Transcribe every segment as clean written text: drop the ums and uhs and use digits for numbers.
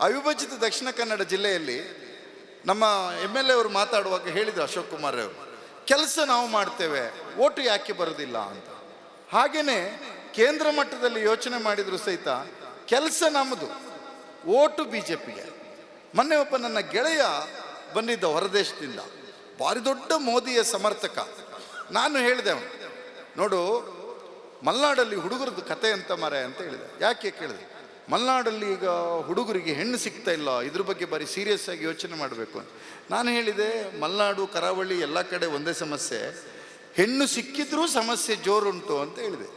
ಅವಿಭಜಿತ ದಕ್ಷಿಣ ಕನ್ನಡ ಜಿಲ್ಲೆಯಲ್ಲಿ ನಮ್ಮ MLA ಅವರು ಮಾತಾಡುವಾಗ ಹೇಳಿದರು, ಅಶೋಕ್ ಕುಮಾರ್ ಅವರು, ಕೆಲಸ ನಾವು ಮಾಡ್ತೇವೆ, ಓಟು ಯಾಕೆ ಬರೋದಿಲ್ಲ ಅಂತ. ಹಾಗೇನೆ ಕೇಂದ್ರ ಮಟ್ಟದಲ್ಲಿ ಯೋಚನೆ ಮಾಡಿದ್ರು ಸಹಿತ ಕೆಲಸ ನಮ್ಮದು, ಓಟು BJPಗೆ. ಮೊನ್ನೆ ಒಬ್ಬ ನನ್ನ ಗೆಳೆಯ ಬಂದಿದ್ದ ಹೊರದೇಶದಿಂದ, ಭಾರಿ ದೊಡ್ಡ ಮೋದಿಯ ಸಮರ್ಥಕ. ನಾನು ಹೇಳಿದೆ, ನೋಡು ಮಲೆನಾಡಲ್ಲಿ ಹುಡುಗರದ್ದು ಕತೆ ಅಂತ ಮರೆ ಅಂತ ಹೇಳಿದೆ. ಯಾಕೆ ಕೇಳಿದೆ, ಮಲೆನಾಡಲ್ಲಿ ಈಗ ಹುಡುಗರಿಗೆ ಹೆಣ್ಣು ಸಿಗ್ತಾ ಇಲ್ಲ, ಇದ್ರ ಬಗ್ಗೆ ಭಾರಿ ಸೀರಿಯಸ್ ಆಗಿ ಯೋಚನೆ ಮಾಡಬೇಕು ಅಂತ. ನಾನು ಹೇಳಿದೆ, ಮಲೆನಾಡು ಕರಾವಳಿ ಎಲ್ಲ ಕಡೆ ಒಂದೇ ಸಮಸ್ಯೆ, ಹೆಣ್ಣು ಸಿಕ್ಕಿದ್ರೂ ಸಮಸ್ಯೆ ಜೋರುಂಟು ಅಂತ ಹೇಳಿದೆ.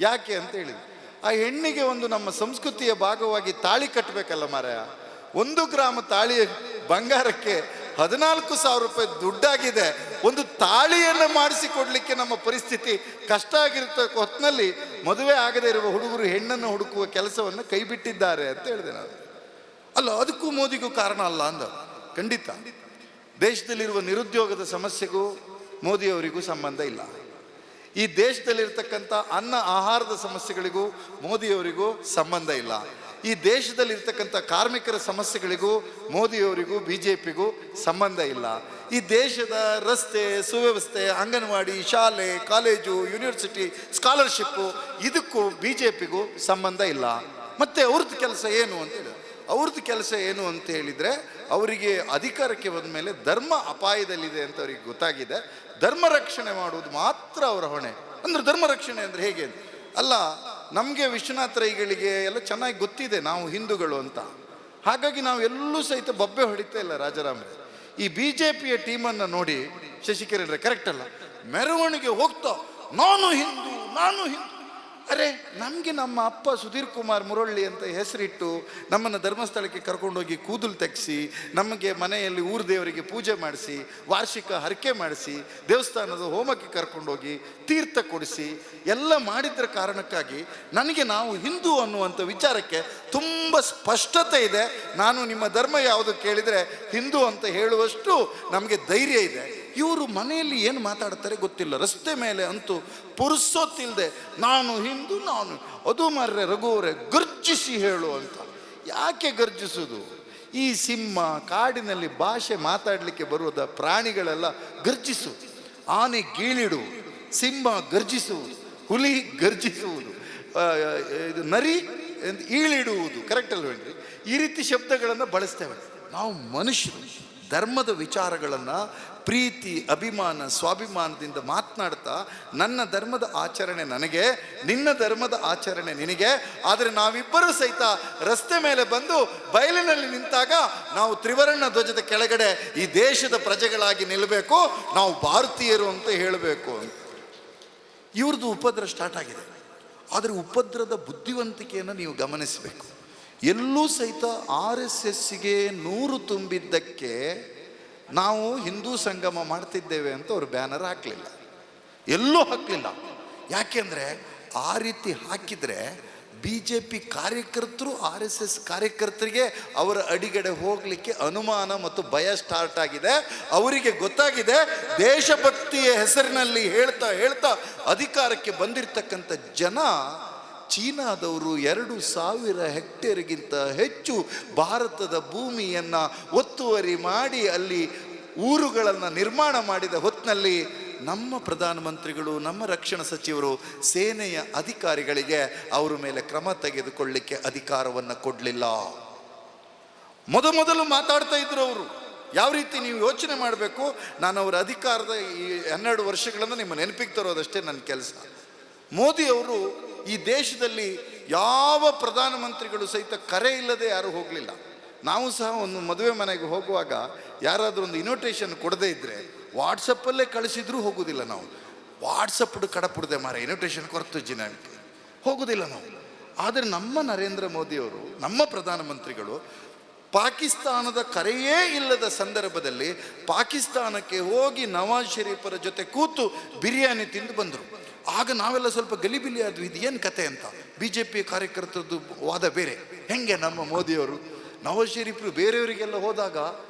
ಯಾಕೆ ಅಂತ ಹೇಳಿದೆ, ಆ ಹೆಣ್ಣಿಗೆ ಒಂದು ನಮ್ಮ ಸಂಸ್ಕೃತಿಯ ಭಾಗವಾಗಿ ತಾಳಿ ಕಟ್ಟಬೇಕಲ್ಲ ಮಾರಾಯ. 1 ಗ್ರಾಮ ತಾಳಿ ಬಂಗಾರಕ್ಕೆ 14,000 ರೂಪಾಯಿ ದುಡ್ಡಾಗಿದೆ. ಒಂದು ತಾಳಿಯನ್ನು ಮಾಡಿಸಿಕೊಡ್ಲಿಕ್ಕೆ ನಮ್ಮ ಪರಿಸ್ಥಿತಿ ಕಷ್ಟ ಆಗಿರುತ್ತೆ ಹೊತ್ತಿನಲ್ಲಿ ಮದುವೆ ಆಗದೆ ಇರುವ ಹುಡುಗರು ಹೆಣ್ಣನ್ನು ಹುಡುಕುವ ಕೆಲಸವನ್ನು ಕೈ ಬಿಟ್ಟಿದ್ದಾರೆ ಅಂತ ಹೇಳಿದೆ ನಾನು. ಅಲ್ಲ, ಅದಕ್ಕೂ ಮೋದಿಗೂ ಕಾರಣ ಅಲ್ಲ ಅಂದ. ಖಂಡಿತ ದೇಶದಲ್ಲಿರುವ ನಿರುದ್ಯೋಗದ ಸಮಸ್ಯೆಗೂ ಮೋದಿಯವರಿಗೂ ಸಂಬಂಧ ಇಲ್ಲ. ಈ ದೇಶದಲ್ಲಿರ್ತಕ್ಕಂಥ ಅನ್ನ ಆಹಾರದ ಸಮಸ್ಯೆಗಳಿಗೂ ಮೋದಿಯವರಿಗೂ ಸಂಬಂಧ ಇಲ್ಲ. ಈ ದೇಶದಲ್ಲಿರ್ತಕ್ಕಂಥ ಕಾರ್ಮಿಕರ ಸಮಸ್ಯೆಗಳಿಗೂ ಮೋದಿಯವರಿಗೂ BJPಗೂ ಸಂಬಂಧ ಇಲ್ಲ. ಈ ದೇಶದ ರಸ್ತೆ ಸುವ್ಯವಸ್ಥೆ, ಅಂಗನವಾಡಿ, ಶಾಲೆ, ಕಾಲೇಜು, ಯೂನಿವರ್ಸಿಟಿ, ಸ್ಕಾಲರ್ಶಿಪ್ಪು ಇದಕ್ಕೂ BJPಗೂ ಸಂಬಂಧ ಇಲ್ಲ. ಮತ್ತೆ ಅವ್ರದ್ದು ಕೆಲಸ ಏನು ಅಂತ ಹೇಳಿದ್ರು. ಅವ್ರದ್ದು ಕೆಲಸ ಏನು ಅಂತ ಹೇಳಿದರೆ, ಅವರಿಗೆ ಅಧಿಕಾರಕ್ಕೆ ಬಂದ ಮೇಲೆ ಧರ್ಮ ಅಪಾಯದಲ್ಲಿದೆ ಅಂತ ಅವ್ರಿಗೆ ಗೊತ್ತಾಗಿದೆ. ಧರ್ಮ ರಕ್ಷಣೆ ಮಾಡುವುದು ಮಾತ್ರ ಅವರ ಹೊಣೆ. ಅಂದ್ರೆ ಧರ್ಮ ರಕ್ಷಣೆ ಅಂದರೆ ಹೇಗೆ? ಅಲ್ಲ, ನಮಗೆ ವಿಶ್ವನಾಥ ರೈಗಳಿಗೆ ಎಲ್ಲ ಚೆನ್ನಾಗಿ ಗೊತ್ತಿದೆ ನಾವು ಹಿಂದೂಗಳು ಅಂತ. ಹಾಗಾಗಿ ನಾವು ಎಲ್ಲೂ ಸಹಿತ ಬೊಬ್ಬೆ ಹೊಡಿತಾ ಇಲ್ಲ ರಾಜಾರಾಮ್ರೆ. ಈ BJPಯ ಟೀಮನ್ನು ನೋಡಿ ಶಶಿಕಿರಣ್ ಕರೆಕ್ಟ್ ಅಲ್ಲ, ಮೆರವಣಿಗೆ ಹೋಗ್ತಾ ನಾನು ಹಿಂದೂ ನಾನು ಹಿಂದೂ. ಅರೆ, ನಮಗೆ ನಮ್ಮ ಅಪ್ಪ ಸುಧೀರ್ ಕುಮಾರ್ ಮುರಳ್ಳಿ ಅಂತ ಹೆಸರಿಟ್ಟು ನಮ್ಮನ್ನು ಧರ್ಮಸ್ಥಳಕ್ಕೆ ಕರ್ಕೊಂಡೋಗಿ ಕೂದಲು ತೆಗೆಸಿ, ನಮಗೆ ಮನೆಯಲ್ಲಿ ಊರು ದೇವರಿಗೆ ಪೂಜೆ ಮಾಡಿಸಿ, ವಾರ್ಷಿಕ ಹರಕೆ ಮಾಡಿಸಿ, ದೇವಸ್ಥಾನದ ಹೋಮಕ್ಕೆ ಕರ್ಕೊಂಡೋಗಿ ತೀರ್ಥ ಕೊಡಿಸಿ ಎಲ್ಲ ಮಾಡಿದ್ರ ಕಾರಣಕ್ಕಾಗಿ ನನಗೆ ನಾವು ಹಿಂದೂ ಅನ್ನುವಂಥ ವಿಚಾರಕ್ಕೆ ತುಂಬ ಸ್ಪಷ್ಟತೆ ಇದೆ. ನಾನು ನಿಮ್ಮ ಧರ್ಮ ಯಾವುದು ಕೇಳಿದರೆ ಹಿಂದೂ ಅಂತ ಹೇಳುವಷ್ಟು ನಮಗೆ ಧೈರ್ಯ ಇದೆ. ಇವರು ಮನೆಯಲ್ಲಿ ಏನು ಮಾತಾಡ್ತಾರೆ ಗೊತ್ತಿಲ್ಲ, ರಸ್ತೆ ಮೇಲೆ ಅಂತೂ ಪುರುಸೊತ್ತಿಲ್ಲದೆ ನಾನು ಹಿಂದೂ ನಾನು ಅದು ಮಾರ್ರೆ ರಘುವರೆ ಗರ್ಜಿಸಿ ಹೇಳು ಅಂತ. ಯಾಕೆ ಗರ್ಜಿಸೋದು? ಈ ಸಿಂಹ ಕಾಡಿನಲ್ಲಿ ಭಾಷೆ ಮಾತಾಡಲಿಕ್ಕೆ ಬರುವುದ ಪ್ರಾಣಿಗಳೆಲ್ಲ ಗರ್ಜಿಸುವುದು, ಆನೆ ಗೀಳಿಡು, ಸಿಂಹ ಗರ್ಜಿಸುವುದು, ಹುಲಿ ಗರ್ಜಿಸುವುದು, ಇದು ನರಿ ಈಳಿಡುವುದು, ಕರೆಕ್ಟ್ ಅಲ್ವೇನ್ರಿ? ಈ ರೀತಿ ಶಬ್ದಗಳನ್ನು ಬಳಸ್ತೇವೆ ನಾವು ಮನುಷ್ಯರು. ಧರ್ಮದ ವಿಚಾರಗಳನ್ನು ಪ್ರೀತಿ, ಅಭಿಮಾನ, ಸ್ವಾಭಿಮಾನದಿಂದ ಮಾತನಾಡ್ತಾ ನನ್ನ ಧರ್ಮದ ಆಚರಣೆ ನನಗೆ, ನಿನ್ನ ಧರ್ಮದ ಆಚರಣೆ ನಿನಗೆ. ಆದರೆ ನಾವಿಬ್ಬರೂ ಸಹಿತ ರಸ್ತೆ ಮೇಲೆ ಬಂದು ಬಯಲಿನಲ್ಲಿ ನಿಂತಾಗ ನಾವು ತ್ರಿವರ್ಣ ಧ್ವಜದ ಕೆಳಗಡೆ ಈ ದೇಶದ ಪ್ರಜೆಗಳಾಗಿ ನಿಲ್ಲಬೇಕು, ನಾವು ಭಾರತೀಯರು ಅಂತ ಹೇಳಬೇಕು ಅಂತ. ಇವ್ರದ್ದು ಉಪದ್ರ ಸ್ಟಾರ್ಟ್ ಆಗಿದೆ. ಆದರೆ ಉಪದ್ರದ ಬುದ್ಧಿವಂತಿಕೆಯನ್ನು ನೀವು ಗಮನಿಸಬೇಕು. ಎಲ್ಲೂ ಸಹಿತ RSSಗೆ 100 ತುಂಬಿದ್ದಕ್ಕೆ ನಾವು ಹಿಂದೂ ಸಂಗಮ ಮಾಡ್ತಿದ್ದೇವೆ ಅಂತ ಅವರು ಬ್ಯಾನರ್ ಹಾಕಲಿಲ್ಲ, ಎಲ್ಲೂ ಹಾಕಲಿಲ್ಲ. ಯಾಕೆಂದರೆ ಆ ರೀತಿ ಹಾಕಿದರೆ BJP ಕಾರ್ಯಕರ್ತರು RSS ಕಾರ್ಯಕರ್ತರಿಗೆ ಅವರ ಅಡಿಗಡೆ ಹೋಗಲಿಕ್ಕೆ ಅನುಮಾನ ಮತ್ತು ಭಯ ಸ್ಟಾರ್ಟ್ ಆಗಿದೆ. ಅವರಿಗೆ ಗೊತ್ತಾಗಿದೆ, ದೇಶಭಕ್ತಿಯ ಹೆಸರಿನಲ್ಲಿ ಹೇಳ್ತಾ ಹೇಳ್ತಾ ಅಧಿಕಾರಕ್ಕೆ ಬಂದಿರತಕ್ಕಂಥ ಜನ ಚೀನಾದವರು 2,000 ಹೆಕ್ಟೇರ್ಗಿಂತ ಹೆಚ್ಚು ಭಾರತದ ಭೂಮಿಯನ್ನು ಒತ್ತುವರಿ ಮಾಡಿ ಅಲ್ಲಿ ಊರುಗಳನ್ನು ನಿರ್ಮಾಣ ಮಾಡಿದ ಹೊತ್ತಿನಲ್ಲಿ ನಮ್ಮ ಪ್ರಧಾನಮಂತ್ರಿಗಳು, ನಮ್ಮ ರಕ್ಷಣಾ ಸಚಿವರು ಸೇನೆಯ ಅಧಿಕಾರಿಗಳಿಗೆ ಅವರ ಮೇಲೆ ಕ್ರಮ ತೆಗೆದುಕೊಳ್ಳಿಕ್ಕೆ ಅಧಿಕಾರವನ್ನು ಕೊಡಲಿಲ್ಲ. ಮೊದಲು ಮಾತಾಡ್ತಾ ಇದ್ರು ಅವರು. ಯಾವ ರೀತಿ ನೀವು ಯೋಚನೆ ಮಾಡಬೇಕು, ನಾನು ಅವರ ಅಧಿಕಾರದ ಈ 12 ವರ್ಷಗಳನ್ನು ನಿಮ್ಮ ನೆನಪಿಗೆ ತರೋದಷ್ಟೇ ನನ್ನ ಕೆಲಸ. ಮೋದಿಯವರು ಈ ದೇಶದಲ್ಲಿ ಯಾವ ಪ್ರಧಾನಮಂತ್ರಿಗಳು ಸಹಿತ ಕರೆ ಇಲ್ಲದೆ ಯಾರೂ ಹೋಗಲಿಲ್ಲ. ನಾವು ಸಹ ಒಂದು ಮದುವೆ ಮನೆಗೆ ಹೋಗುವಾಗ ಯಾರಾದರೂ ಒಂದು ಇನ್ವಿಟೇಷನ್ ಕೊಡದೇ ಇದ್ದರೆ ವಾಟ್ಸಪ್ಪಲ್ಲೇ ಕಳಿಸಿದ್ರೂ ಹೋಗೋದಿಲ್ಲ ನಾವು. ವಾಟ್ಸಪ್ಡು ಕಡಪುಡ್ದೆ ಮಾರ ಇನ್ವಿಟೇಷನ್ ಕೊರತು ಜನಕ್ಕೆ ಹೋಗೋದಿಲ್ಲ ನಾವು. ಆದರೆ ನಮ್ಮ ನರೇಂದ್ರ ಮೋದಿಯವರು, ನಮ್ಮ ಪ್ರಧಾನಮಂತ್ರಿಗಳು ಪಾಕಿಸ್ತಾನದ ಕರೆಯೇ ಇಲ್ಲದ ಸಂದರ್ಭದಲ್ಲಿ ಪಾಕಿಸ್ತಾನಕ್ಕೆ ಹೋಗಿ ನವಾಜ್ ಶರೀಫರ ಜೊತೆ ಕೂತು ಬಿರಿಯಾನಿ ತಿಂದು ಬಂದರು. ಆಗ ನಾವೆಲ್ಲ ಸ್ವಲ್ಪ ಗಲಿಬಿಲಿ ಆದ್ವಿ, ಇದು ಏನು ಕತೆ ಅಂತ. BJP ಕಾರ್ಯಕರ್ತರದ್ದು ವಾದ ಬೇರೆ. ಹೆಂಗೆ ನಮ್ಮ ಮೋದಿಯವರು ನವಾಜ್ ಶರೀಫರು ಬೇರೆಯವರಿಗೆಲ್ಲ ಹೋದಾಗ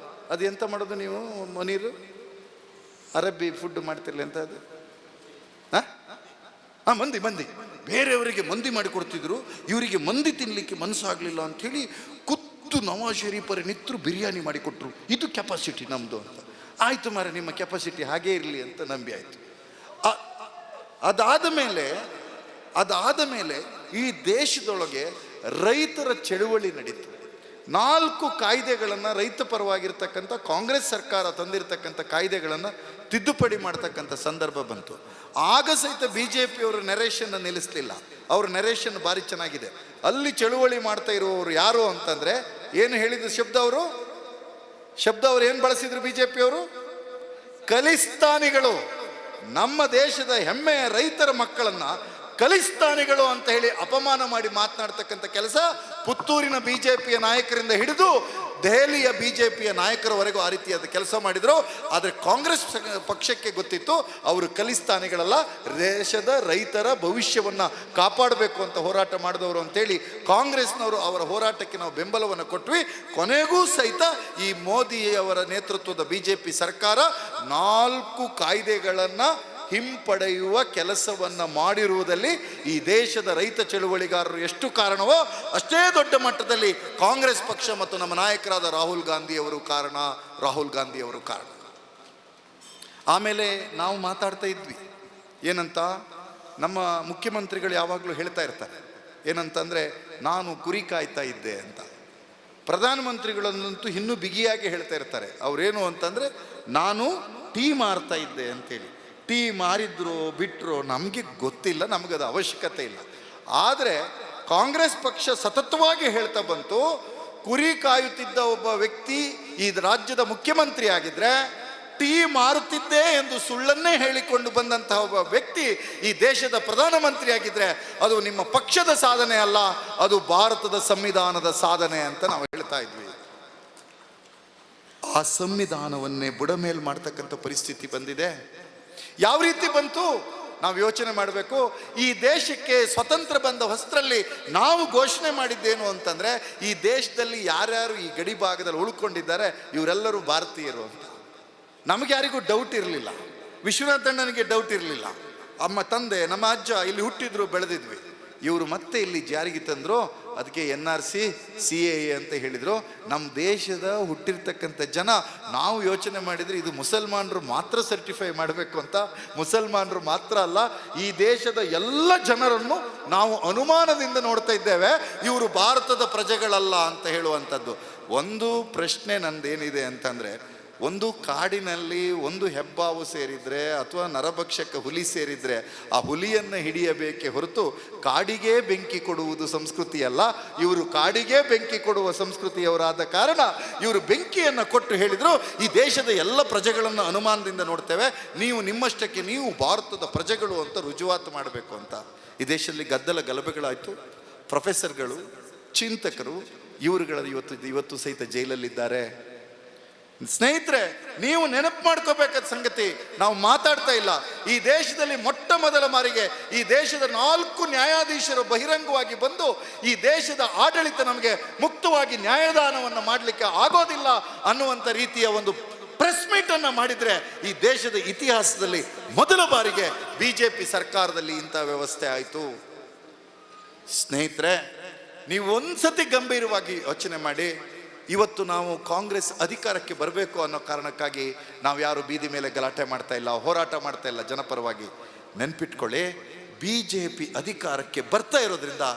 ಅದು ಎಂತ ಮಾಡೋದು ನೀವು ಮನೀರು? ಅರಬ್ಬಿ ಫುಡ್ ಮಾಡ್ತಿರ್ಲಿ ಅಂತ ಅದು ಮಂದಿ ಬೇರೆಯವರಿಗೆ ಮಂದಿ ಮಾಡಿಕೊಡ್ತಿದ್ರು, ಇವರಿಗೆ ಮಂದಿ ತಿನ್ನಲಿಕ್ಕೆ ಮನಸ್ಸಾಗಲಿಲ್ಲ ಅಂಥೇಳಿ ಕುತ್ತು ನವಾಜ್ ಶರೀಫರೇ ನಿತ್ರು ಬಿರಿಯಾನಿ ಮಾಡಿಕೊಟ್ರು, ಇದು ಕೆಪಾಸಿಟಿ ನಮ್ಮದು ಅಂತ. ಆಯಿತು ಮಾರೆ, ನಿಮ್ಮ ಕೆಪಾಸಿಟಿ ಹಾಗೇ ಇರಲಿ ಅಂತ ನಂಬಿ ಆಯಿತು. ಅದಾದ ಮೇಲೆ ಈ ದೇಶದೊಳಗೆ ರೈತರ ಚಳುವಳಿ ನಡೀತು. 4 ಕಾಯ್ದೆಗಳನ್ನು, ರೈತ ಪರವಾಗಿರ್ತಕ್ಕಂಥ ಕಾಂಗ್ರೆಸ್ ಸರ್ಕಾರ ತಂದಿರತಕ್ಕಂಥ ಕಾಯ್ದೆಗಳನ್ನು ತಿದ್ದುಪಡಿ ಮಾಡ್ತಕ್ಕಂಥ ಸಂದರ್ಭ ಬಂತು. ಆಗ ಸಹಿತ BJPಯವರು ನೆರೇಷನ್ ನಿಲ್ಲಿಸಲಿಲ್ಲ. ಅವ್ರ ನೆರೇಷನ್ ಭಾರಿ ಚೆನ್ನಾಗಿದೆ. ಅಲ್ಲಿ ಚಳುವಳಿ ಮಾಡ್ತಾ ಇರುವವರು ಯಾರು ಅಂತಂದ್ರೆ, ಏನು ಹೇಳಿದ್ರು ಶಬ್ದ ಅವರು ಏನು ಬಳಸಿದ್ರು BJPಯವರು? ಖಲಿಸ್ತಾನಿಗಳು, ನಮ್ಮ ದೇಶದ ಹೆಮ್ಮೆಯ ರೈತರ ಮಕ್ಕಳನ್ನ ಖಲಿಸ್ತಾನಿಗಳು ಅಂತ ಹೇಳಿ ಅಪಮಾನ ಮಾಡಿ ಮಾತನಾಡ್ತಕ್ಕಂಥ ಕೆಲಸ ಪುತ್ತೂರಿನ BJPಯ ನಾಯಕರಿಂದ ಹಿಡಿದು ದೆಹಲಿಯ BJPಯ ನಾಯಕರವರೆಗೂ ಆ ರೀತಿಯಾದ ಕೆಲಸ ಮಾಡಿದ್ರು. ಆದರೆ ಕಾಂಗ್ರೆಸ್ ಪಕ್ಷಕ್ಕೆ ಗೊತ್ತಿತ್ತು ಅವರು ಖಲಿಸ್ತಾನಿಗಳಲ್ಲ, ದೇಶದ ರೈತರ ಭವಿಷ್ಯವನ್ನು ಕಾಪಾಡಬೇಕು ಅಂತ ಹೋರಾಟ ಮಾಡಿದವರು ಅಂತೇಳಿ ಕಾಂಗ್ರೆಸ್ನವರು ಅವರ ಹೋರಾಟಕ್ಕೆ ನಾವು ಬೆಂಬಲವನ್ನು ಕೊಟ್ವಿ. ಕೊನೆಗೂ ಸಹಿತ ಈ ಮೋದಿಯವರ ನೇತೃತ್ವದ BJP ಸರ್ಕಾರ 4 ಕಾಯ್ದೆಗಳನ್ನು ಹಿಂಪಡೆಯುವ ಕೆಲಸವನ್ನು ಮಾಡಿರುವುದಲ್ಲಿ ಈ ದೇಶದ ರೈತ ಚಳುವಳಿಗಾರರು ಎಷ್ಟು ಕಾರಣವೋ ಅಷ್ಟೇ ದೊಡ್ಡ ಮಟ್ಟದಲ್ಲಿ ಕಾಂಗ್ರೆಸ್ ಪಕ್ಷ ಮತ್ತು ನಮ್ಮ ನಾಯಕರಾದ ರಾಹುಲ್ ಗಾಂಧಿಯವರು ಕಾರಣ. ಆಮೇಲೆ ನಾವು ಮಾತಾಡ್ತಾ ಇದ್ವಿ ಏನಂತ, ನಮ್ಮ ಮುಖ್ಯಮಂತ್ರಿಗಳು ಯಾವಾಗಲೂ ಹೇಳ್ತಾ ಇರ್ತಾರೆ ಏನಂತಂದರೆ, ನಾನು ಕುರಿ ಕಾಯ್ತಾ ಇದ್ದೆ ಅಂತ. ಪ್ರಧಾನಮಂತ್ರಿಗಳನ್ನಂತೂ ಇನ್ನೂ ಬಿಗಿಯಾಗಿ ಹೇಳ್ತಾ ಇರ್ತಾರೆ. ಅವರೇನು ಅಂತಂದರೆ, ನಾನು ಟೀ ಮಾರ್ತಾ ಇದ್ದೆ ಅಂತೇಳಿ. ಟೀ ಮಾರಿದ್ರು ಬಿಟ್ಟರು ನಮಗೆ ಗೊತ್ತಿಲ್ಲ, ನಮಗದು ಅವಶ್ಯಕತೆ ಇಲ್ಲ. ಆದರೆ ಕಾಂಗ್ರೆಸ್ ಪಕ್ಷ ಸತತವಾಗಿ ಹೇಳ್ತಾ ಬಂತು, ಕುರಿ ಕಾಯುತ್ತಿದ್ದ ಒಬ್ಬ ವ್ಯಕ್ತಿ ಈ ರಾಜ್ಯದ ಮುಖ್ಯಮಂತ್ರಿ ಆಗಿದ್ರೆ, ಟೀ ಮಾರುತ್ತಿದ್ದೆ ಎಂದು ಸುಳ್ಳನ್ನೇ ಹೇಳಿಕೊಂಡು ಬಂದಂತಹ ಒಬ್ಬ ವ್ಯಕ್ತಿ ಈ ದೇಶದ ಪ್ರಧಾನಮಂತ್ರಿ ಆಗಿದ್ರೆ ಅದು ನಿಮ್ಮ ಪಕ್ಷದ ಸಾಧನೆ ಅಲ್ಲ, ಅದು ಭಾರತದ ಸಂವಿಧಾನದ ಸಾಧನೆ ಅಂತ ನಾವು ಹೇಳ್ತಾ ಇದ್ವಿ. ಆ ಸಂವಿಧಾನವನ್ನೇ ಬುಡಮೇಲು ಮಾಡ್ತಕ್ಕಂಥ ಪರಿಸ್ಥಿತಿ ಬಂದಿದೆ. ಯಾವ ರೀತಿ ಬಂತು ನಾವು ಯೋಚನೆ ಮಾಡಬೇಕು. ಈ ದೇಶಕ್ಕೆ ಸ್ವತಂತ್ರ ಬಂದ ಹೊಸರಲ್ಲಿ ನಾವು ಘೋಷಣೆ ಮಾಡಿದ್ದೇನು ಅಂತಂದರೆ, ಈ ದೇಶದಲ್ಲಿ ಯಾರ್ಯಾರು ಈ ಗಡಿ ಭಾಗದಲ್ಲಿ ಉಳ್ಕೊಂಡಿದ್ದಾರೆ ಇವರೆಲ್ಲರೂ ಭಾರತೀಯರು ಅಂತ. ನಮಗೆ ಯಾರಿಗೂ ಡೌಟ್ ಇರಲಿಲ್ಲ, ವಿಶ್ವನಾಥ್ ಅಣ್ಣನಿಗೆ ಡೌಟ್ ಇರಲಿಲ್ಲ. ನಮ್ಮ ತಂದೆ, ನಮ್ಮ ಅಜ್ಜ ಇಲ್ಲಿ ಹುಟ್ಟಿದ್ರು, ಬೆಳೆದಿದ್ವಿ. ಇವರು ಮತ್ತೆ ಇಲ್ಲಿ ಜಾರಿಗೆ ತಂದರು, ಅದಕ್ಕೆ NRC CAA ಅಂತ ಹೇಳಿದರು. ನಮ್ಮ ದೇಶದ ಹುಟ್ಟಿರ್ತಕ್ಕಂಥ ಜನ, ನಾವು ಯೋಚನೆ ಮಾಡಿದರೆ ಇದು ಮುಸಲ್ಮಾನರು ಮಾತ್ರ ಸರ್ಟಿಫೈ ಮಾಡಬೇಕು ಅಂತ. ಮುಸಲ್ಮಾನರು ಮಾತ್ರ ಅಲ್ಲ, ಈ ದೇಶದ ಎಲ್ಲ ಜನರನ್ನು ನಾವು ಅನುಮಾನದಿಂದ ನೋಡ್ತಾ ಇದ್ದೇವೆ, ಇವರು ಭಾರತದ ಪ್ರಜೆಗಳಲ್ಲ ಅಂತ ಹೇಳುವಂಥದ್ದು. ಒಂದು ಪ್ರಶ್ನೆ ನಂದೇನಿದೆ ಅಂತಂದರೆ, ಒಂದು ಕಾಡಿನಲ್ಲಿ ಒಂದು ಹೆಬ್ಬಾವು ಸೇರಿದರೆ ಅಥವಾ ನರಭಕ್ಷಕ ಹುಲಿ ಸೇರಿದರೆ ಆ ಹುಲಿಯನ್ನು ಹಿಡಿಯಬೇಕೇ ಹೊರತು ಕಾಡಿಗೆ ಬೆಂಕಿ ಕೊಡುವುದು ಸಂಸ್ಕೃತಿ ಅಲ್ಲ. ಇವರು ಕಾಡಿಗೆ ಬೆಂಕಿ ಕೊಡುವ ಸಂಸ್ಕೃತಿಯವರಾದ ಕಾರಣ ಇವರು ಬೆಂಕಿಯನ್ನು ಕೊಟ್ಟು ಹೇಳಿದರು, ಈ ದೇಶದ ಎಲ್ಲ ಪ್ರಜೆಗಳನ್ನು ಅನುಮಾನದಿಂದ ನೋಡ್ತೇವೆ, ನೀವು ನಿಮ್ಮಷ್ಟಕ್ಕೆ ನೀವು ಭಾರತದ ಪ್ರಜೆಗಳು ಅಂತ ರುಜುವಾತು ಮಾಡಬೇಕು ಅಂತ. ಈ ದೇಶದಲ್ಲಿ ಗಲಭೆಗಳಾಯಿತು. ಪ್ರೊಫೆಸರ್ಗಳು, ಚಿಂತಕರು ಇವರುಗಳ ಇವತ್ತು ಸಹಿತ ಜೈಲಲ್ಲಿದ್ದಾರೆ. ಸ್ನೇಹಿತರೆ, ನೀವು ನೆನಪು ಮಾಡ್ಕೋಬೇಕಾದ ಸಂಗತಿ, ನಾವು ಮಾತಾಡ್ತಾ ಇಲ್ಲ. ಈ ದೇಶದಲ್ಲಿ ಮೊಟ್ಟ ಮೊದಲ ಬಾರಿಗೆ ಈ ದೇಶದ 4 ನ್ಯಾಯಾಧೀಶರು ಬಹಿರಂಗವಾಗಿ ಬಂದು ಈ ದೇಶದ ಆಡಳಿತ ನಮಗೆ ಮುಕ್ತವಾಗಿ ನ್ಯಾಯದಾನವನ್ನು ಮಾಡಲಿಕ್ಕೆ ಆಗೋದಿಲ್ಲ ಅನ್ನುವಂಥ ರೀತಿಯ ಒಂದು ಪ್ರೆಸ್ ಮೀಟ್ ಅನ್ನು ಮಾಡಿದರೆ ಈ ದೇಶದ ಇತಿಹಾಸದಲ್ಲಿ ಮೊದಲ ಬಾರಿಗೆ BJP ಸರ್ಕಾರದಲ್ಲಿ ಇಂಥ ವ್ಯವಸ್ಥೆ ಆಯಿತು. ಸ್ನೇಹಿತರೆ, ನೀವು ಒಂದ್ಸತಿ ಗಂಭೀರವಾಗಿ ಯೋಚನೆ ಮಾಡಿ. ಇವತ್ತು ನಾವು ಕಾಂಗ್ರೆಸ್ ಅಧಿಕಾರಕ್ಕೆ ಬರಬೇಕು ಅನ್ನೋ ಕಾರಣಕ್ಕಾಗಿ ನಾವು ಯಾರು ಬೀದಿ ಮೇಲೆ ಗಲಾಟೆ ಮಾಡ್ತಾ ಇಲ್ಲ, ಹೋರಾಟ ಮಾಡ್ತಾ ಇಲ್ಲ ಜನಪರವಾಗಿ. ನೆನ್ಪಿಟ್ಕೊಳ್ಳಿ, BJP ಅಧಿಕಾರಕ್ಕೆ ಬರ್ತಾ ಇರೋದ್ರಿಂದ